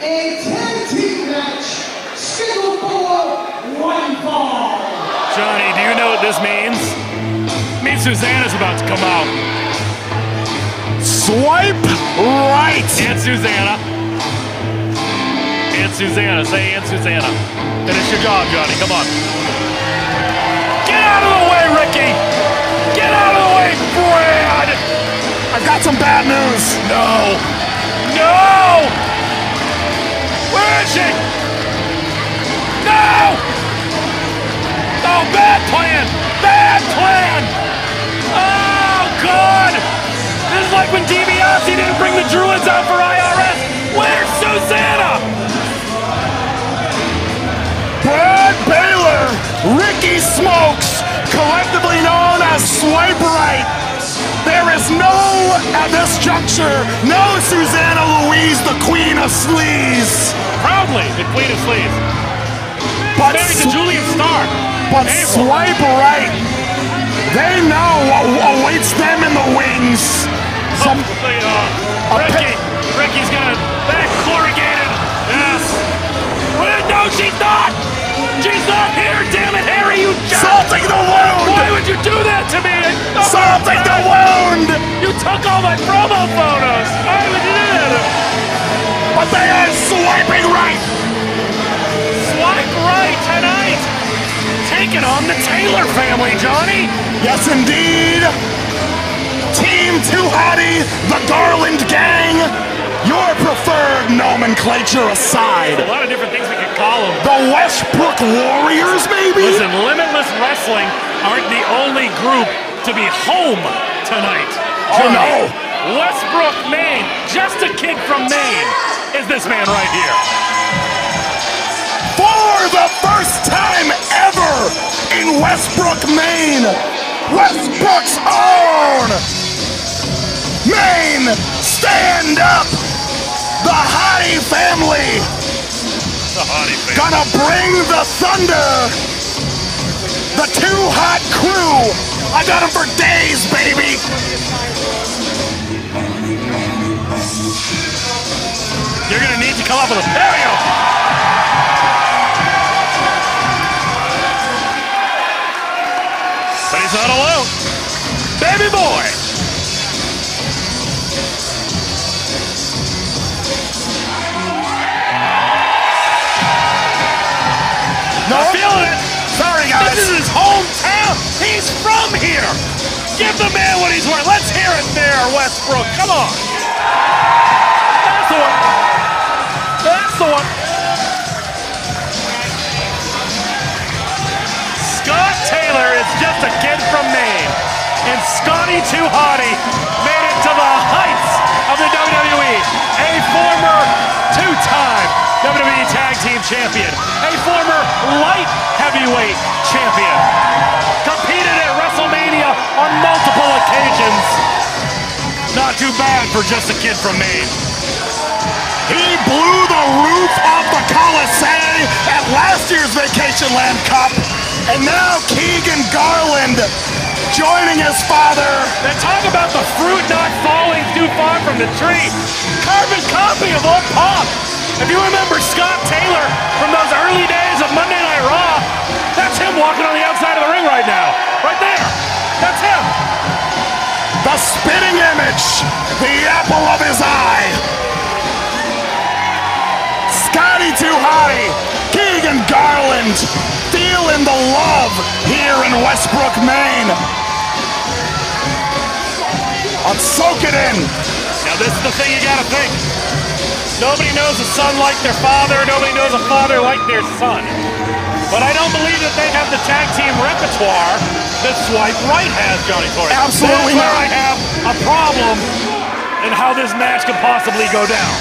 a 10-team match, scheduled for one fall. Johnny, do you know what this means? It means Susanna's about to come out. Swipe right. Aunt Susanna. Aunt Susanna. Say Aunt Susanna. Finish your job, Johnny. Come on. Get out of the way, Ricky. Get out of the way, Brad. I've got some bad news. No. No. Where is she? No. Oh, bad plan. Bad plan. Oh, God. This is like when DiBiase didn't bring the Druids out for IRS. Where's Susanna? Brad Baylor, Ricky Smokes, collectively known as Swipe Right. There is no, at this juncture, no Susanna Louise, the Queen of Sleaze. Proudly, the Queen of Sleaze. But Married to Julian Starr. But Swipe Right, they know what awaits them in the wings. Ricky's gonna back corrugated. Yes. No, she's not. She's not here. Damn it, Harry, you jerk. Salting the wound. Why would you do that to me? Salting the wound. You took all my promo photos. Why would you do that? But they are swiping right. Swipe right tonight. Taking on the Taylor family, Johnny. Yes, indeed. Team Too Hotty, the Garland Gang, your preferred nomenclature aside. A lot of different things we could call them. The Westbrook Warriors, maybe? Listen, Limitless Wrestling aren't the only group to be home tonight. Oh, no. Westbrook, Maine, just a kid from Maine, is this man right here. For the first time ever in Westbrook, Maine, Westbrook's own Maine, stand up! The Hottie family! The Hottie family. Gonna bring the thunder! The Too Hot crew! I got them for days, baby! You're gonna need to come up with a stereo! But he's not alone. Baby boy! No? I'm feeling it. Sorry, guys. This is his hometown. He's from here. Give the man what he's worth. Let's hear it there, Westbrook. Come on. That's the one. That's the one. Scott Taylor is just a kid from Maine. And Scotty Too Hotty made it to the heights of the WWE. A former two-time WWE Tag Team Champion. A former light heavyweight champion. Competed at WrestleMania on multiple occasions. Not too bad for just a kid from Maine. He blew the roof off the Colisee at last year's Vacation Land Cup. And now Keegan Garland joining his father. They talk about the fruit not falling too far from the tree. Carbon copy of old Pop. If you remember Scott Taylor from those early days of Monday Night Raw, that's him walking on the outside of the ring right now. Right there. That's him. The spitting image. The apple of his eye. Scotty Too Hotty. Keegan Garland. Feeling the love here in Westbrook, Maine. Let's soak it in. Now this is the thing you gotta think. Nobody knows a son like their father. Nobody knows a father like their son. But I don't believe that they have the tag team repertoire that Swipe Right has, Johnny Torres. Absolutely That's where not. I have a problem in how this match could possibly go down.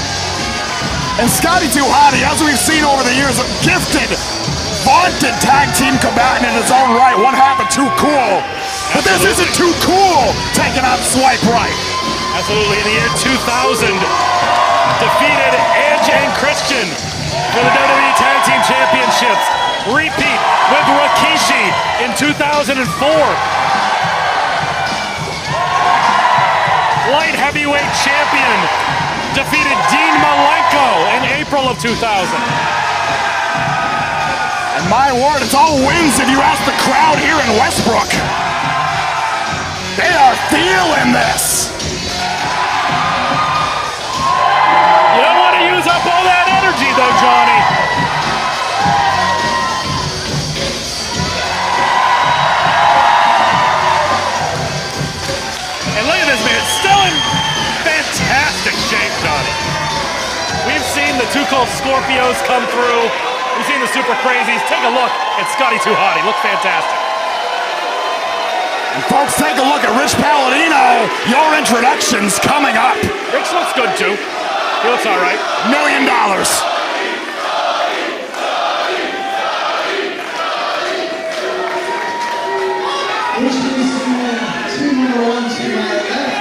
And Scotty Too Hotty, as we've seen over the years, a gifted, vaunted tag team combatant in his own right. One half of Too Cool. But this isn't Too Cool taking on Swipe Right. Absolutely. In the year 2000, defeated Edge and Christian for the WWE Tag Team Championships. Repeat with Rikishi in 2004. Light heavyweight champion defeated Dean Malenko in April of 2000. And my word, it's all wins if you ask the crowd here in Westbrook. They are feeling this. You don't want to use up all that energy though, Johnny. And look at this man, still in fantastic shape, Johnny. We've seen the Too Cold Scorpios come through. We've seen the Super Crazies. Take a look at Scotty 2 Hotty. Look fantastic. And folks, take a look at Rich Palladino. Your introduction's coming up. Rich looks good too. He looks all right. $1 million. Introducing two number ones to my left.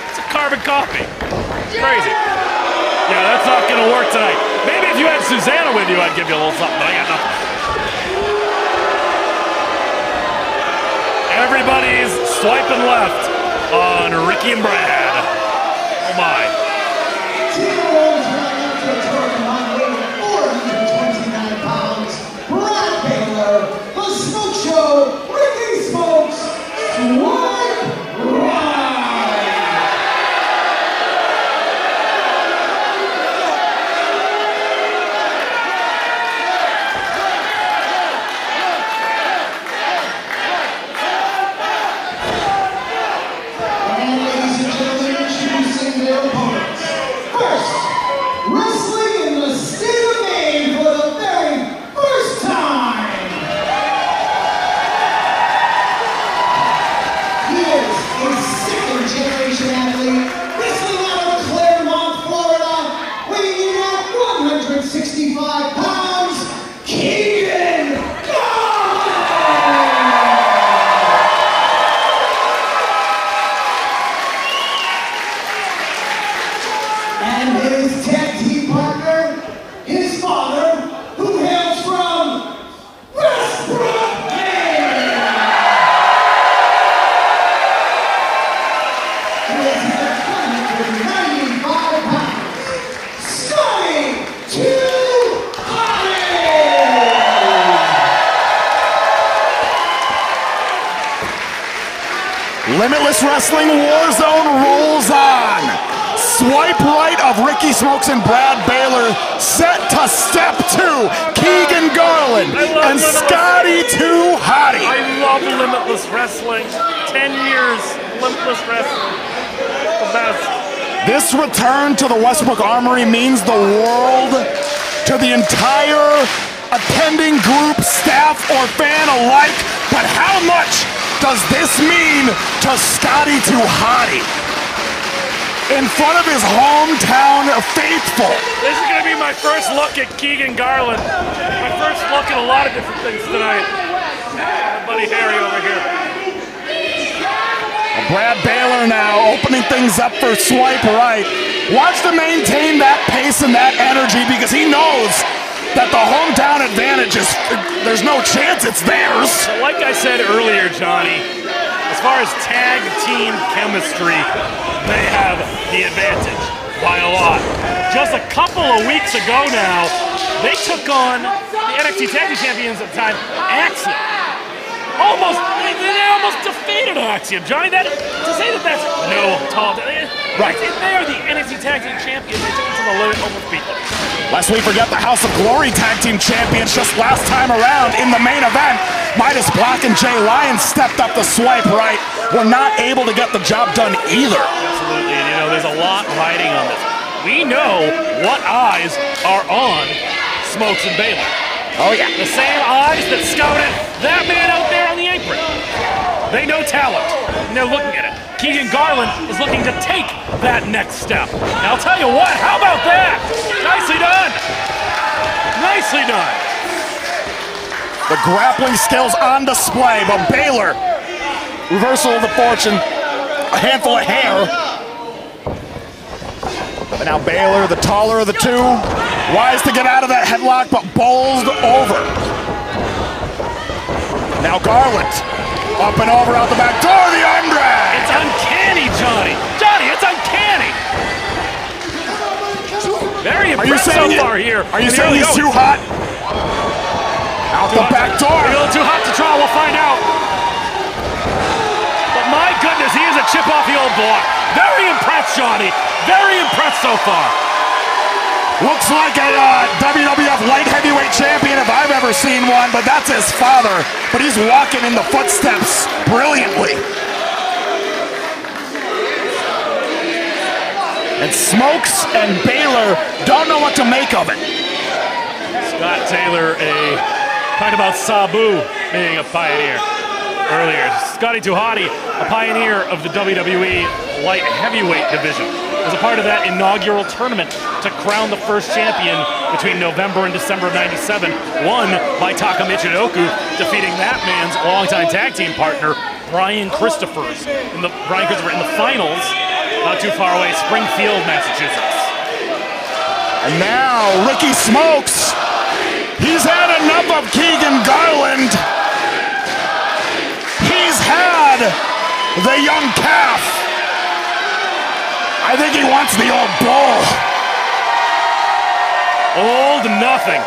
It's a carbon copy. Crazy. Yeah, that's not going to work tonight. Maybe if you had Susanna with you, I'd give you a little something, but I got nothing. Everybody's swiping left on Ricky and Brad. Oh my. Team Rolls right after a tournament weighing 429 pounds. Brad Baylor, The Smoke Show, Ricky Smokes, Swipe Right. And ladies and gentlemen, introducing their opponents. First, wrestling in the state of Maine for the very first time. He is a second-generation athlete, wrestling out of Claremont, Florida, weighing in at 165 pounds, Keegan Garland. And his tag team partner, his father, who hails from Westbrook, Maine. Weighs in at 195 pounds, Scotty 2 Hotty. Limitless Wrestling Warzone rolls on. Swipe right of Ricky Smokes and Brad Baylor, set to step 2, Keegan Garland and Scotty 2 Hotty. I love Limitless Wrestling. 10 years, Limitless Wrestling. The best. This return to the Westbrook Armory means the world to the entire attending group, staff, or fan alike. But how much does this mean to Scotty 2 Hotty? In front of his hometown faithful. This is going to be my first look at Keegan Garland. My first look at a lot of different things tonight. My buddy Harry over here. Brad Baylor now opening things up for Swipe Right. Watch to maintain that pace and that energy because he knows that the hometown advantage is, there's no chance it's theirs. So like I said earlier, Johnny, as far as tag team chemistry, they have the advantage by a lot. Just a couple of weeks ago now, they took on the NXT Tag Team Champions at the time, Axiom. They almost defeated Axiom, Johnny. To say that that's no tall. Right. They are the NXT Tag Team Champions. They took it to the limit, almost beat them. Lest we forget the House of Glory Tag Team Champions just last time around in the main event. Midas Black and Jay Lyons stepped up the Swipe Right. Were not able to get the job done either. Absolutely, and there's a lot riding on this. We know what eyes are on Smokes and Baylor. Oh yeah. The same eyes that scouted that man out there on the apron. They know talent, and they're looking at it. Keegan Garland is looking to take that next step. And I'll tell you what, how about that? Nicely done. Nicely done. The grappling skills on display, but Baylor, reversal of the fortune, a handful of hair. But now Baylor, the taller of the two, Wise to get out of that headlock, but bowled over. Now Garland, up and over out the back door, the arm drag. It's uncanny, Johnny. Johnny, it's uncanny. Very impressed so far here. Are you saying he's too hot? Out the back door. A little too hot to try, we'll find out. But my goodness, he is a chip off the old block. Very impressed, Johnny. Very impressed so far. Looks like a WWF light heavyweight champion if I've ever seen one, but that's his father. But he's walking in the footsteps brilliantly. And Smokes and Baylor don't know what to make of it. Scott Taylor, talked about Sabu being a pioneer earlier. Scotty Tuhati, a pioneer of the WWE light heavyweight division, was a part of that inaugural tournament to crown the first champion between November and December of '97, won by Taka Michinoku, defeating that man's longtime tag team partner, Brian Christopher in the finals, not too far away, Springfield, Massachusetts. And now Ricky Smokes, he's had enough of Keegan Garland. He's had the young calf. I think he wants the old bull. Old nothing.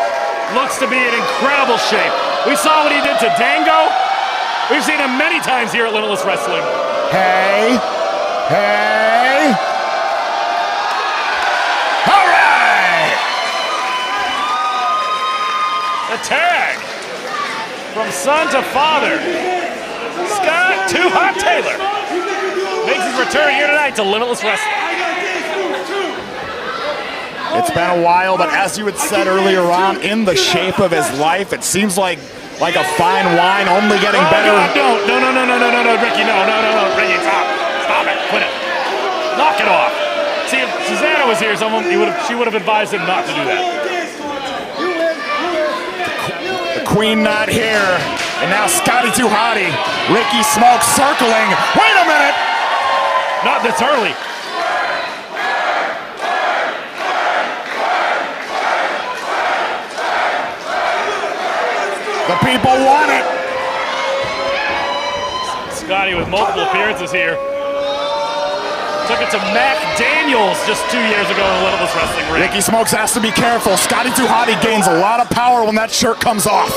Looks to be in incredible shape. We saw what he did to Dango. We've seen him many times here at Limitless Wrestling. Hey. All right. The tag from son to father. Scott Too Hot Taylor makes his return here tonight to Limitless Wrestling. It's been a while, but as you had said earlier on, in the shape of his life, it seems like a fine wine, only getting better. God, no, Ricky, no, Ricky, stop it, quit it, knock it off. See, if Susanna was here, she would have advised him not to do that. The Queen not here, and now Scotty Too Hotty, Ricky Smokes circling. Wait a minute! Not this early. The people want it. Scotty with multiple appearances here. Took it to Mac Daniels just 2 years ago in the Limitless Wrestling ring. Ricky Smokes has to be careful. Scotty Too Hotty gains a lot of power when that shirt comes off.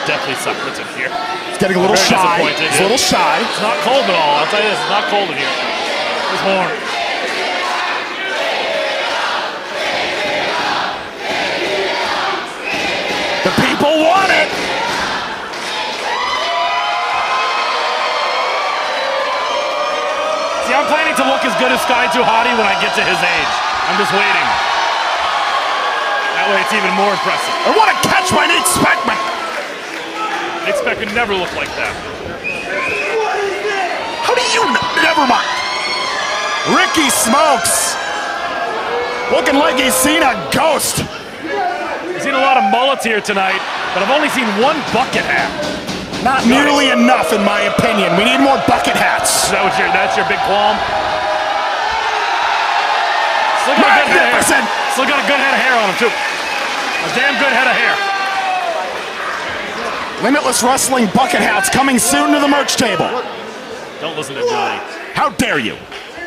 Definitely supplemented here. He's getting a little shy. He's a little shy. It's not cold at all. I'll tell you this, it's not cold in here. It's warm. The people want it. See, I'm planning to look as good as Scotty Too Hotty when I get to his age. I'm just waiting. That way it's even more impressive. And what a catch by Nate Speckman. Nate Speck could never look like that. How do you never mind? Ricky Smokes looking like he's seen a ghost. I've seen a lot of mullets here tonight, but I've only seen one bucket hat. Not nearly enough, in my opinion. We need more bucket hats. Is that that's your big qualm? Still got a good head of hair. Still got a good head of hair on him, too. A damn good head of hair. Limitless Wrestling bucket hats coming soon to the merch table. Don't listen to Johnny. How dare you?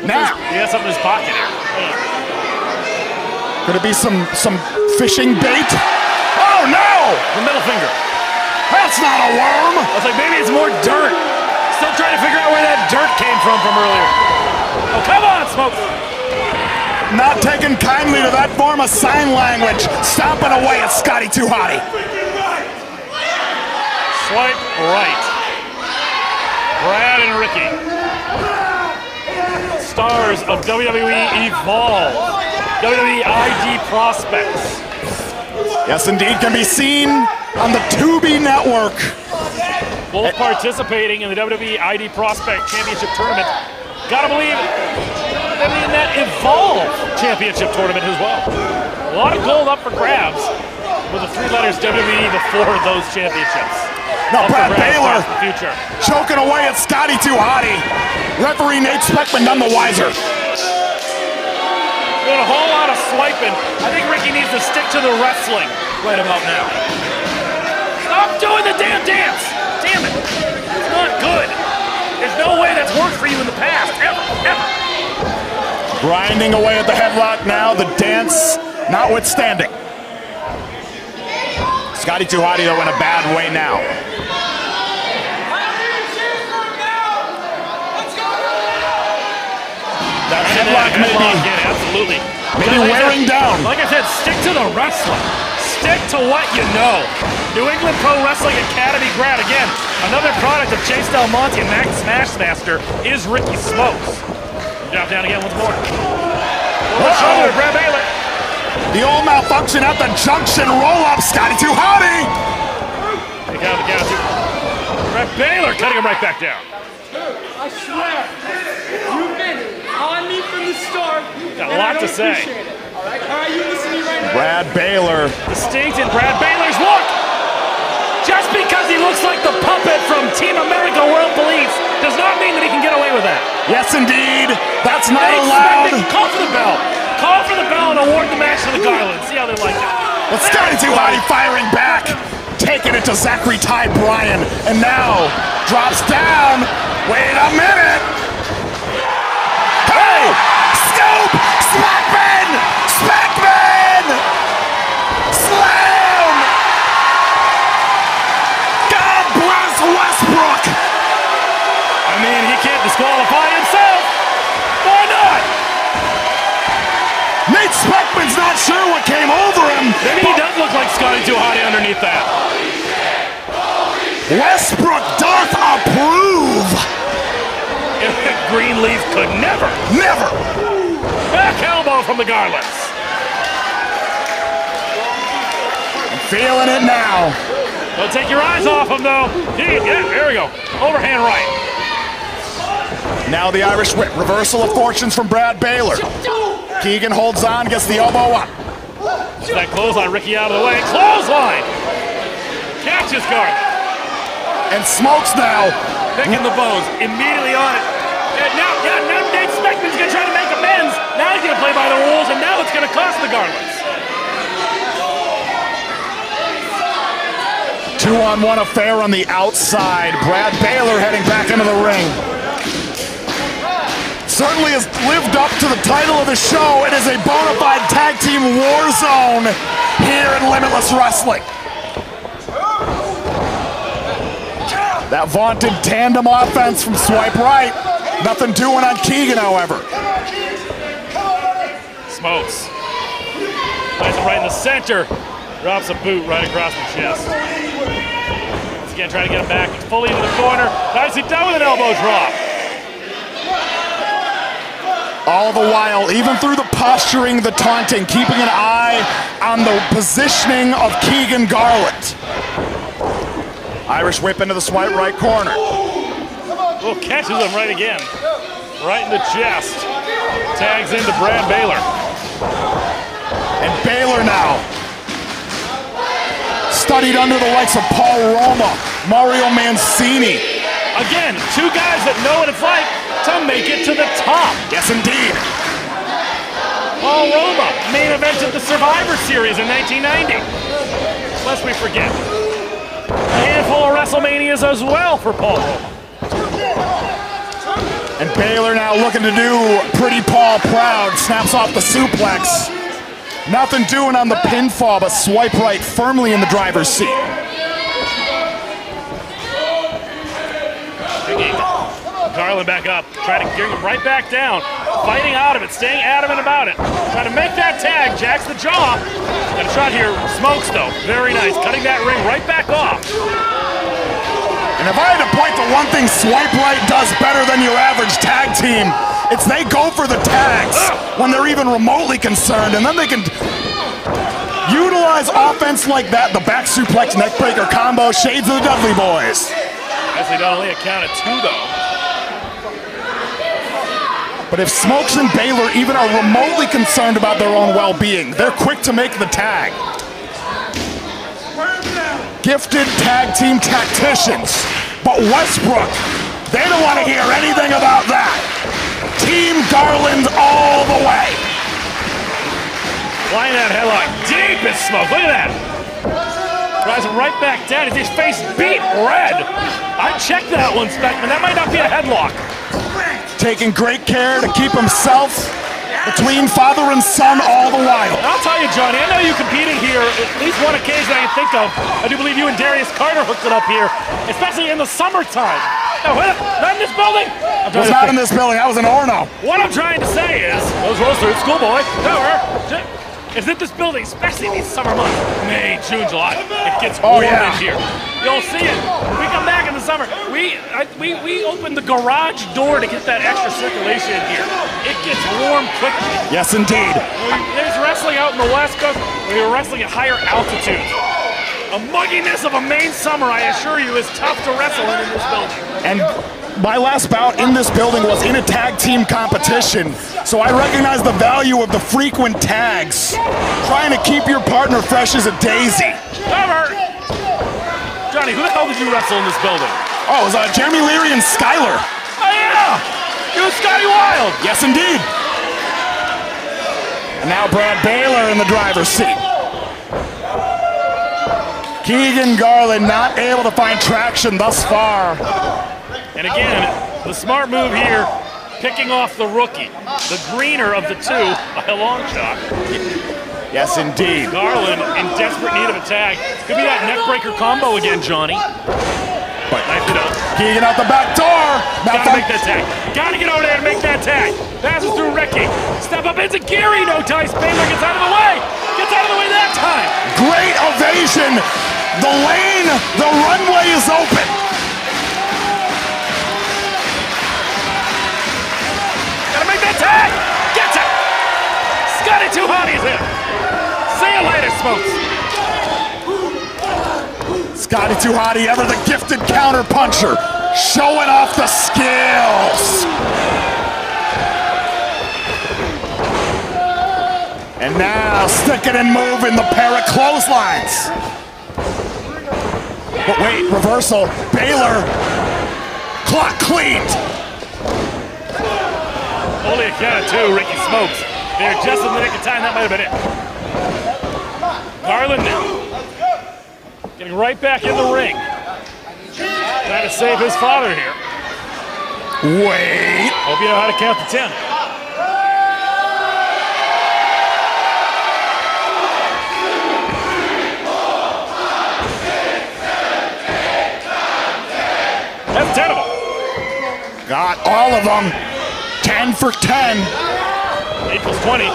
Now. He has something in his pocket here. Could it be some fishing bait? Oh, no! The middle finger. That's not a worm! I was like, maybe it's more dirt. Still trying to figure out where that dirt came from earlier. Oh, come on, Smoke! Not taking kindly to that form of sign language. Stomping away at Scotty Too Hotty. Swipe right. Brad and Ricky. Stars of WWE Evolve. WWE ID Prospects. Yes, indeed, can be seen on the Tubi network. Both participating in the WWE ID Prospect Championship Tournament. Gotta believe they'll be in that Evolve Championship Tournament as well. A lot of gold up for grabs with the three letters WWE before those championships. Now Brad Baylor future. choking away at Scotty Too Hotty. Referee Nate Speckman none the wiser. Doing a whole lot of swiping. I think Ricky needs to stick to the wrestling right about now. Stop doing the damn dance! Damn it! It's not good. There's no way that's worked for you in the past, ever. Grinding away at the headlock now, the dance notwithstanding. Scotty Too Hotty though in a bad way now. That headlock may be, absolutely. Maybe wearing down. Like I said, stick to the wrestling. Stick to what you know. New England Pro Wrestling Academy grad again. Another product of Chase Del Monte and Max Smashmaster is Ricky Smokes. Drop down again once more. Shoulder, Brad Baylor. The old malfunction at the junction roll-up, Scotty Too Hotty. Take out the gas. Brad Baylor cutting him right back down. I swear, you've been on me from the start. Got a lot to say. All right, you listen to me right now. Brad Baylor. Distinct in Brad Baylor's look. Just because he looks like the puppet from Team America World Police does not mean that he can get away with that. Yes, indeed. That's not allowed. Call for the bell. Call for the bell and award the match to the Garlands. See how they like it. But Scotty Too Hotty firing back, taking it to Zachary Ty Bryan, and now drops down. Wait a minute. Hey! Scoop! Smackman! Smackman! Slam! God bless Westbrook! I mean, he can't disqualify himself. Why not? Nate Speckman's not sure what came over him. Maybe he does look like Scotty Too Hotty underneath that. Westbrook doth approve. Greenleaf could never. Back elbow from the Garlands. I'm feeling it now. Don't take your eyes off him, though. Yeah, there we go. Overhand right. Now the Irish Whip. Reversal of fortunes from Brad Baylor. Keegan holds on, gets the elbow up. That clothesline, Ricky out of the way. Clothesline! Catches Garland. And Smokes now. Picking the bows. Immediately on it. And now Nate Speckman's going to try to make amends. Now he's going to play by the rules, and now it's going to cost the Garlands. 2-on-1 affair on the outside. Brad Baylor heading back into the ring. Certainly has lived up to the title of the show. It is a bona fide tag team war zone here in Limitless Wrestling. That vaunted tandem offense from Swipe Right. Nothing doing on Keegan, however. Smokes. Plays it right in the center. Drops a boot right across the chest. Once again, trying to get him back. He's fully into the corner. Nicely done with an elbow drop. All the while, even through the posturing, the taunting, keeping an eye on the positioning of Keegan Garland. Irish Whip into the Swipe Right corner. Oh, catches him right again. Right in the chest. Tags into Brad Baylor. And Baylor now. Studied under the likes of Paul Roma, Mario Mancini. Again, two guys that know what it's like to make it to the top. Yes, indeed. Paul Roma, main event of the Survivor Series in 1990. Lest we forget. A handful of WrestleManias as well for Paul Roma. And Baylor now looking to do Pretty Paul proud. Snaps off the suplex. Nothing doing on the pinfall, but Swipe Right firmly in the driver's seat. Garland back up, trying to get him right back down. Fighting out of it, staying adamant about it. Trying to make that tag, jacks the jaw. Got a shot here, Smokes though, very nice. Cutting that ring right back off. And if I had to point to one thing Swipe Right does better than your average tag team, it's they go for the tags when they're even remotely concerned, and then they can utilize offense like that, the back suplex, neckbreaker combo, shades of the Dudley Boys. Nicely done, only a count of two though. But if Smokes and Baylor even are remotely concerned about their own well-being, they're quick to make the tag. gifted tag team tacticians. But Westbrook, they don't want to hear anything about that. Team Garland all the way. Flying that headlock deep in Smoke. Look at that. Drives him right back down. His face beat red. I checked that one, Speckman. That might not be a headlock. Taking great care to keep himself between father and son all the while. I'll tell you, Johnny, I know you competed here at least one occasion I can think of. I do believe you and Darius Carter hooked it up here, especially in the summertime. No, not in this building? I was not in this building. I was in Orono. What I'm trying to say is, those roasters, schoolboy, is in this building, especially these summer months, May, June, July. It gets warm in here. You'll see it. We come back in the summer. We open the garage door to get that extra circulation in here. It gets warm quickly. Yes, indeed. There's wrestling out in the West Coast. We're wrestling at higher altitudes. A mugginess of a Maine summer, I assure you, is tough to wrestle in this building. And my last bout in this building was in a tag team competition, so I recognize the value of the frequent tags. Trying to keep your partner fresh as a daisy. Cover! Johnny, who the hell did you wrestle in this building? Oh, it was Jeremy Leary and Skyler. Oh, yeah! You and Scotty Wild! Yes, indeed. And now Brad Baylor in the driver's seat. Keegan Garland not able to find traction thus far. And again, the smart move here, picking off the rookie, the greener of the two by a long shot. Yes, indeed. Garland in desperate need of a tag. Could be that neckbreaker combo again, Johnny. But Knife it up. Keegan out the back door. Gotta make that tag. Gotta get over there and make that tag. Passes through Ricky. Step up into Gary. No dice. Baylor gets out of the way. Gets out of the way that time. Great ovation. The lane, the runway is open. Gotta make that tag. Gets it. Scotty Too Hotty's in. See you later, Smokes. Scotty Too Hotty, ever the gifted counter puncher, showing off the skills. And now sticking and moving the pair of clotheslines. But wait, reversal. Baylor, clock cleaned. Only a count of two, Ricky Smokes. There just in the nick of time, that might have been it. Garland now. Getting right back in the ring. Trying to save his father here. Wait. Hope you know how to count to 10. That's 10 of them. Got all of them. 10 for 10. 8 plus 20.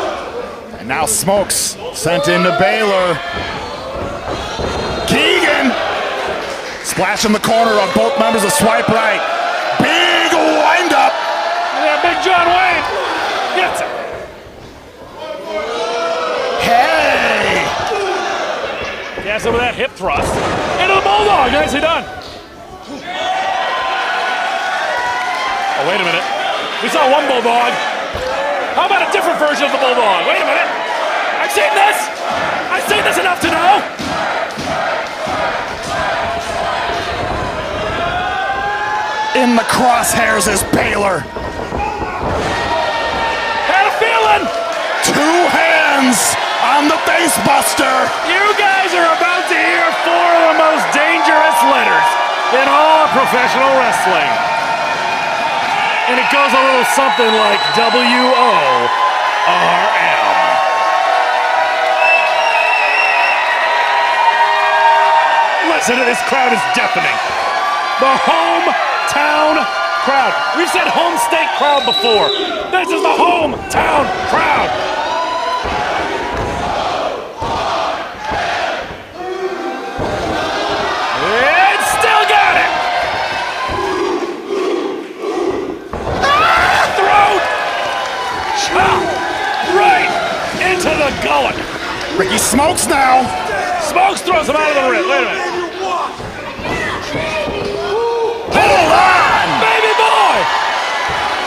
And now Smokes sent into Baylor. Keegan splash in the corner of both members of Swipe Right. Big wind up. Yeah, Big John Wayne gets it. Hey. Yeah, some of that hip thrust. Into the Bulldog. Nicely done. Oh, wait a minute. We saw one Bulldog. How about a different version of the Bulldog? Wait a minute. I've seen this. I've seen this enough to know. In the crosshairs is Baylor. Had a feeling. 2 hands on the face buster. You guys are about to hear 4 of the most dangerous letters in all of professional wrestling. And it goes a little something like WORM. Listen to this crowd is deafening. The hometown crowd. We've said home state crowd before. This is the hometown crowd. And still got it. Throat. Chop. Right into the gullet. Ricky Smokes now. Smokes throws him out of the ring. Wait a minute. Hold on! Baby boy!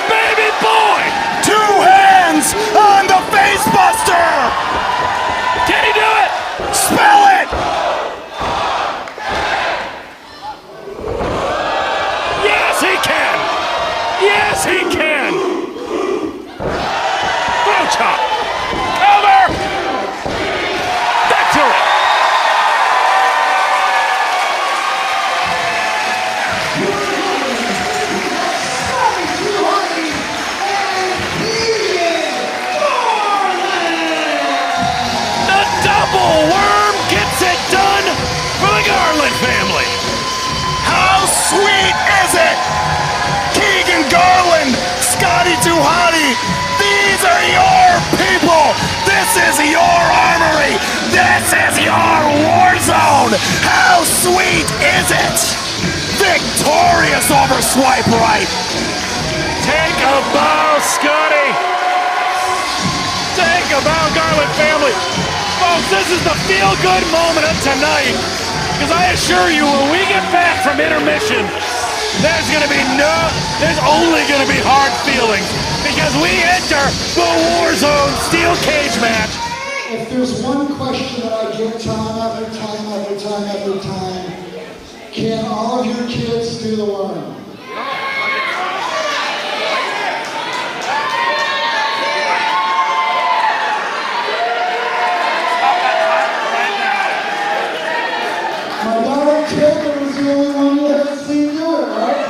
Baby boy! 2 hands on the face buster! Can he do it? Spell it! Garland family. How sweet is it? Keegan Garland, Scotty 2 Hotty, these are your people. This is your armory. This is your war zone. How sweet is it? Victorious over Swipe Right. Take a bow, Scotty. Take a bow, Garland family. Folks, this is the feel-good moment of tonight. Because I assure you, when we get back from intermission, there's only going to be hard feelings. Because we enter the War Zone Steel Cage match. If there's one question that I get time after time after time after time, can all of your kids do the worm? My daughter Taylor was the only one you haven't seen do it, right?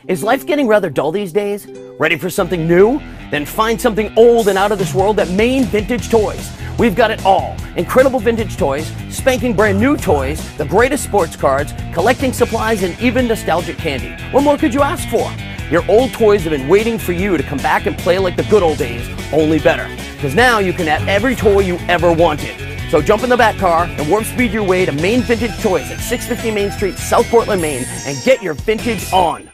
Is life getting rather dull these days? Ready for something new? Then find something old and out of this world at Maine Vintage Toys. We've got it all. Incredible vintage toys, spanking brand new toys, the greatest sports cards, collecting supplies, and even nostalgic candy. What more could you ask for? Your old toys have been waiting for you to come back and play like the good old days, only better. Because now you can have every toy you ever wanted. So jump in the back car and warp speed your way to Maine Vintage Toys at 650 Main Street, South Portland, Maine, and get your vintage on.